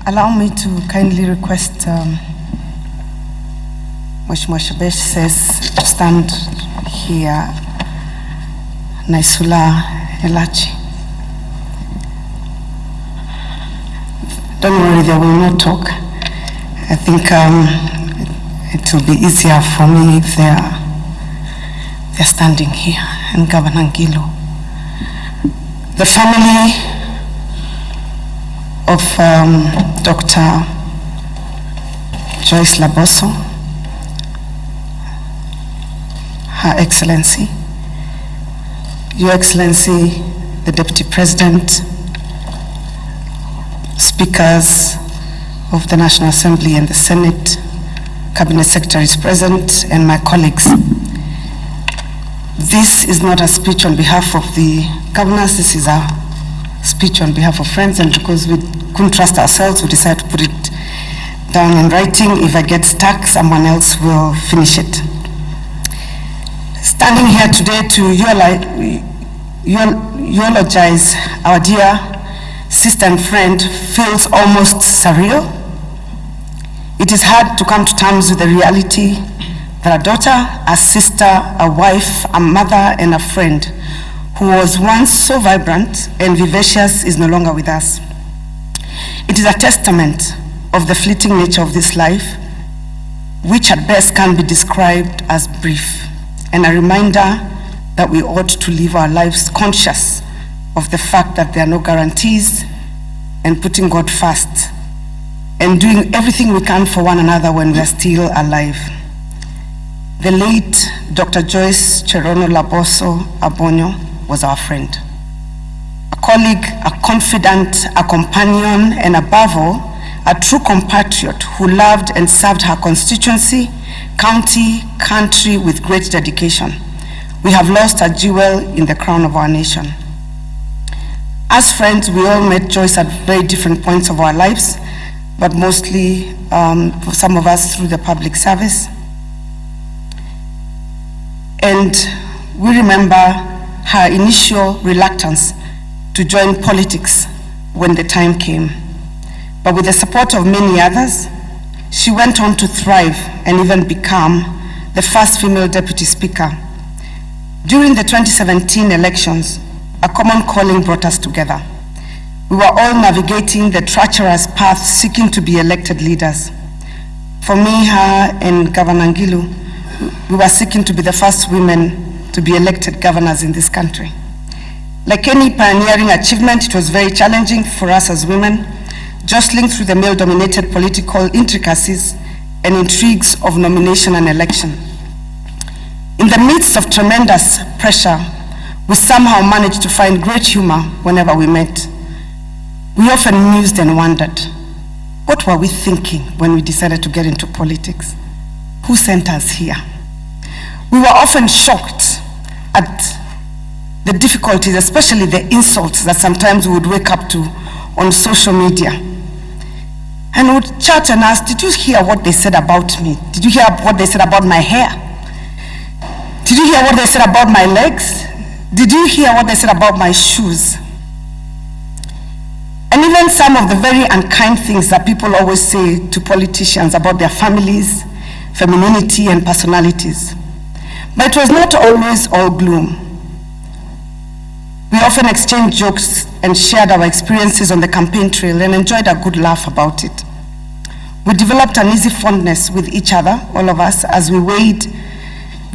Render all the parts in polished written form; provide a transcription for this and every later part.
Allow me to kindly request Mheshimiwa Shebesh says to stand here. Naisula Elachi. Don't worry, they will not talk. I think it will be easier for me if they're standing here. And Governor Ngilu. The family of Dr. Joyce Laboso, Her Excellency, Your Excellency, the Deputy President, Speakers of the National Assembly and the Senate, Cabinet Secretaries present, and my colleagues. This is not a speech on behalf of the governors, this is a speech on behalf of friends, and because we couldn't trust ourselves, we decided to put it down in writing. If I get stuck, someone else will finish it. Standing here today to eulogize our dear sister and friend feels almost surreal. It is hard to come to terms with the reality that a daughter, a sister, a wife, a mother, and a friend who was once so vibrant and vivacious is no longer with us. It is a testament of the fleeting nature of this life, which at best can be described as brief, and a reminder that we ought to live our lives conscious of the fact that there are no guarantees, and putting God first, and doing everything we can for one another when we are still alive. The late Dr. Joyce Cherono Laboso Abonyo was our friend, a colleague, a confidant, a companion, and above all, a true compatriot who loved and served her constituency, county, country with great dedication. We have lost a jewel in the crown of our nation. As friends, we all met Joyce at very different points of our lives, but mostly for some of us through the public service. And we remember her initial reluctance to join politics when the time came. But with the support of many others, she went on to thrive and even become the first female deputy speaker. During the 2017 elections, a common calling brought us together. We were all navigating the treacherous path seeking to be elected leaders. For me, her, and Governor Ngilu, we were seeking to be the first women to be elected governors in this country. Like any pioneering achievement, it was very challenging for us as women, jostling through the male-dominated political intricacies and intrigues of nomination and election. In the midst of tremendous pressure, we somehow managed to find great humor whenever we met. We often mused and wondered, what were we thinking when we decided to get into politics? Who sent us here? We were often shocked at the difficulties, especially the insults that sometimes we would wake up to on social media. And would chat and ask, did you hear what they said about me? Did you hear what they said about my hair? Did you hear what they said about my legs? Did you hear what they said about my shoes? And even some of the very unkind things that people always say to politicians about their families, femininity, and personalities. But it was not always all gloom. We often exchanged jokes and shared our experiences on the campaign trail and enjoyed a good laugh about it. We developed an easy fondness with each other, all of us, as we weighed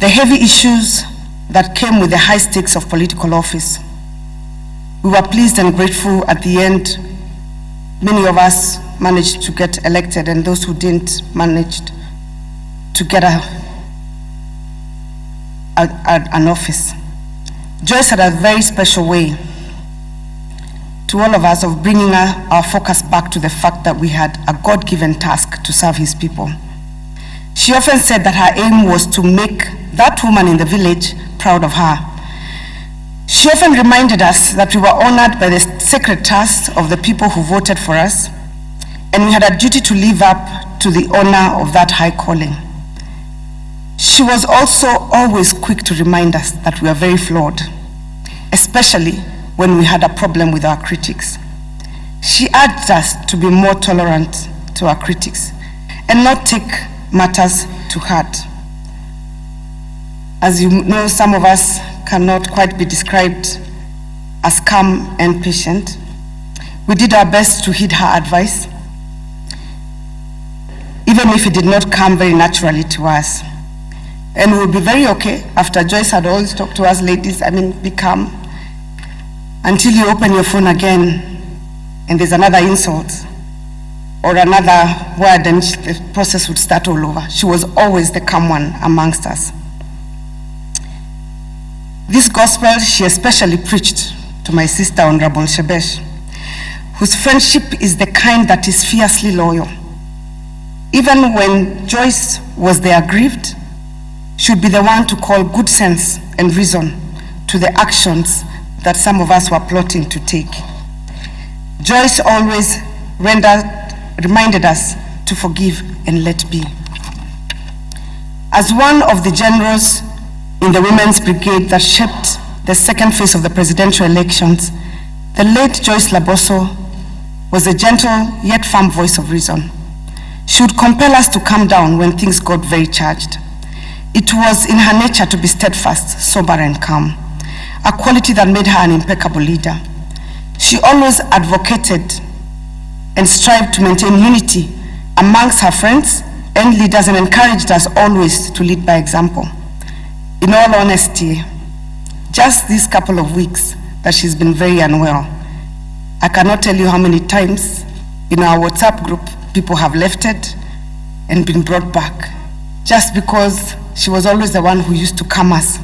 the heavy issues that came with the high stakes of political office. We were pleased and grateful at the end. Many of us managed to get elected, and those who didn't managed to get an office. Joyce had a very special way to all of us of bringing our focus back to the fact that we had a God-given task to serve his people. She often said that her aim was to make that woman in the village proud of her. She often reminded us that we were honored by the sacred trust of the people who voted for us, and we had a duty to live up to the honor of that high calling. She was also always quick to remind us that we are very flawed, especially when we had a problem with our critics. She urged us to be more tolerant to our critics and not take matters to heart. As you know, some of us cannot quite be described as calm and patient. We did our best to heed her advice, even if it did not come very naturally to us. And we'll be very okay after Joyce had always talked to us, ladies, be calm, until you open your phone again and there's another insult or another word, and the process would start all over. She was always the calm one amongst us. This gospel she especially preached to my sister, Honorable Shebesh, whose friendship is the kind that is fiercely loyal. Even when Joyce was the aggrieved, she would be the one to call good sense and reason to the actions that some of us were plotting to take. Joyce always reminded us to forgive and let be. As one of the generals in the Women's Brigade that shaped the second phase of the presidential elections, the late Joyce Laboso was a gentle yet firm voice of reason. She would compel us to calm down when things got very charged. It was in her nature to be steadfast, sober, and calm, a quality that made her an impeccable leader. She always advocated and strived to maintain unity amongst her friends and leaders, and encouraged us always to lead by example. In all honesty, just these couple of weeks that she's been very unwell, I cannot tell you how many times in our WhatsApp group people have left it and been brought back, just because she was always the one who used to calm us.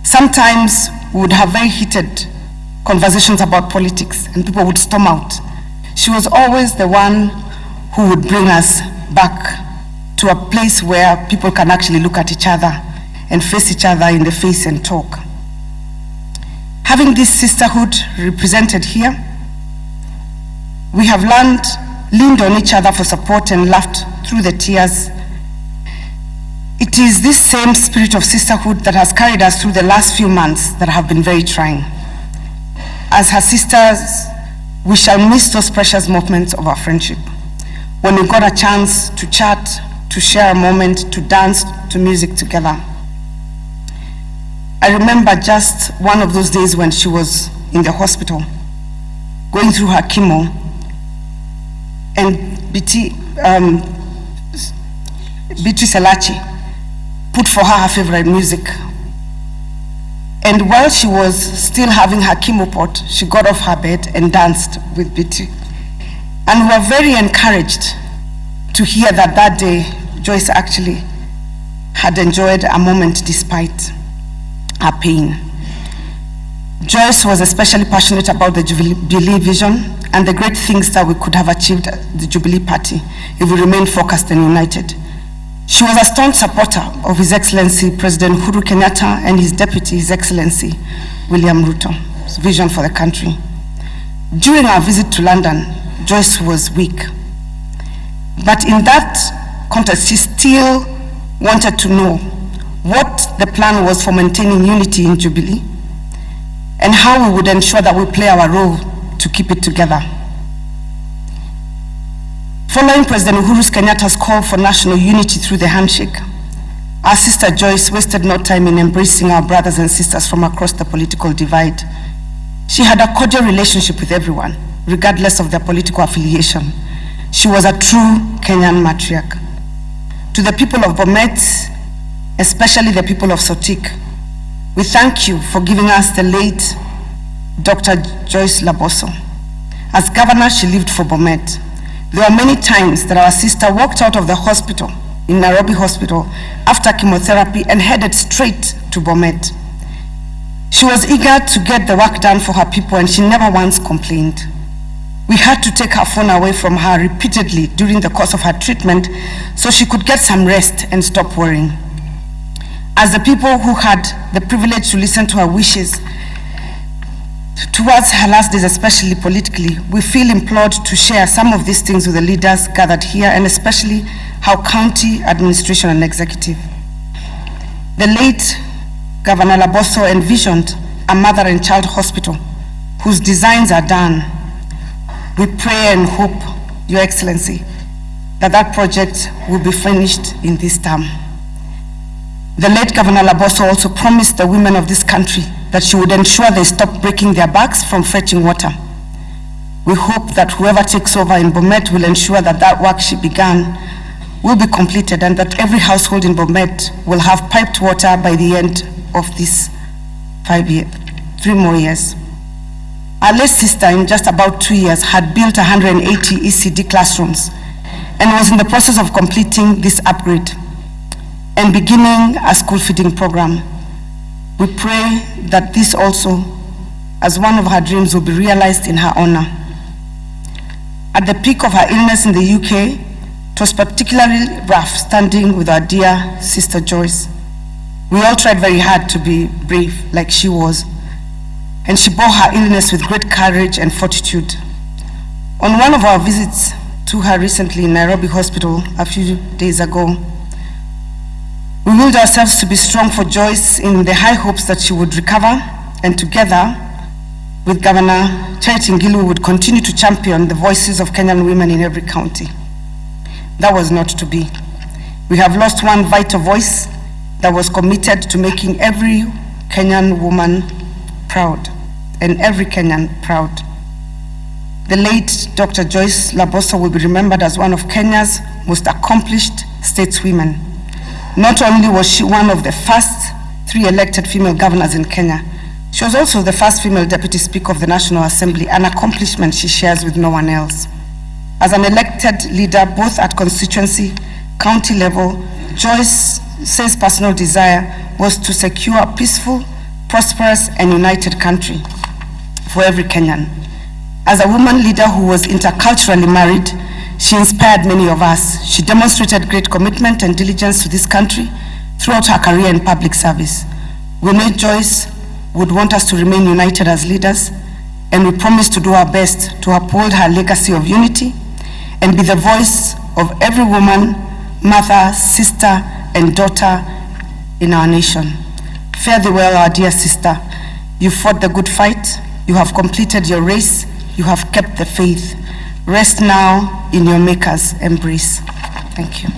Sometimes we would have very heated conversations about politics and people would storm out. She was always the one who would bring us back to a place where people can actually look at each other and face each other in the face and talk. Having this sisterhood represented here, we have leaned on each other for support and laughed through the tears. It is this same spirit of sisterhood that has carried us through the last few months that have been very trying. As her sisters, we shall miss those precious moments of our friendship, when we got a chance to chat, to share a moment, to dance to music together. I remember just one of those days when she was in the hospital, going through her chemo, and Beatrice Elachi put for her favorite music. And while she was still having her chemo pot, she got off her bed and danced with Beatrice. And we were very encouraged to hear that day, Joyce actually had enjoyed a moment despite her pain. Joyce was especially passionate about the Jubilee vision and the great things that we could have achieved at the Jubilee Party if we remained focused and united. She was a staunch supporter of His Excellency President Uhuru Kenyatta and his deputy, His Excellency William RUTO's vision for the country. During our visit to London, Joyce was weak. But in that context, she still wanted to know what the plan was for maintaining unity in Jubilee and how we would ensure that we play our role to keep it together. Following President Uhuru Kenyatta's call for national unity through the handshake, our sister Joyce wasted no time in embracing our brothers and sisters from across the political divide. She had a cordial relationship with everyone, regardless of their political affiliation. She was a true Kenyan matriarch. To the people of Bomet, especially the people of Sotik, we thank you for giving us the late Dr. Joyce Laboso. As governor, she lived for Bomet. There were many times that our sister walked out of the hospital, in Nairobi Hospital, after chemotherapy and headed straight to Bomet. She was eager to get the work done for her people, and she never once complained. We had to take her phone away from her repeatedly during the course of her treatment so she could get some rest and stop worrying. As the people who had the privilege to listen to her wishes towards her last days, especially politically, we feel implored to share some of these things with the leaders gathered here, and especially our county administration and executive. The late Governor Laboso envisioned a mother and child hospital whose designs are done, We pray and hope, Your Excellency, that that project will be finished in this term. The late Governor Laboso also promised the women of this country that she would ensure they stop breaking their backs from fetching water. We hope that whoever takes over in Bomet will ensure that that work she began will be completed and that every household in Bomet will have piped water by the end of this 3 more years. Our late sister, in just about 2 years, had built 180 ECD classrooms and was in the process of completing this upgrade and beginning a school feeding program. We pray that this also, as one of her dreams, will be realized in her honor. At the peak of her illness in the UK, it was particularly rough standing with our dear sister Joyce. We all tried very hard to be brave like she was, and she bore her illness with great courage and fortitude. On one of our visits to her recently in Nairobi Hospital a few days ago, we willed ourselves to be strong for Joyce in the high hopes that she would recover, and together with Governor Charity Ngilu, we would continue to champion the voices of Kenyan women in every county. That was not to be. We have lost one vital voice that was committed to making every Kenyan woman proud, and every Kenyan proud. The late Dr. Joyce Laboso will be remembered as one of Kenya's most accomplished stateswomen. Not only was she one of the first 3 elected female governors in Kenya, she was also the first female deputy speaker of the National Assembly, an accomplishment she shares with no one else. As an elected leader, both at constituency, county level, Joyce's personal desire was to secure a peaceful, prosperous, and united country for every Kenyan. As a woman leader who was interculturally married, she inspired many of us. She demonstrated great commitment and diligence to this country throughout her career in public service. We know Joyce would want us to remain united as leaders, and we promise to do our best to uphold her legacy of unity and be the voice of every woman, mother, sister, and daughter in our nation. Fare thee well, our dear sister. You fought the good fight. You have completed your race. You have kept the faith. Rest now in your Maker's embrace. Thank you.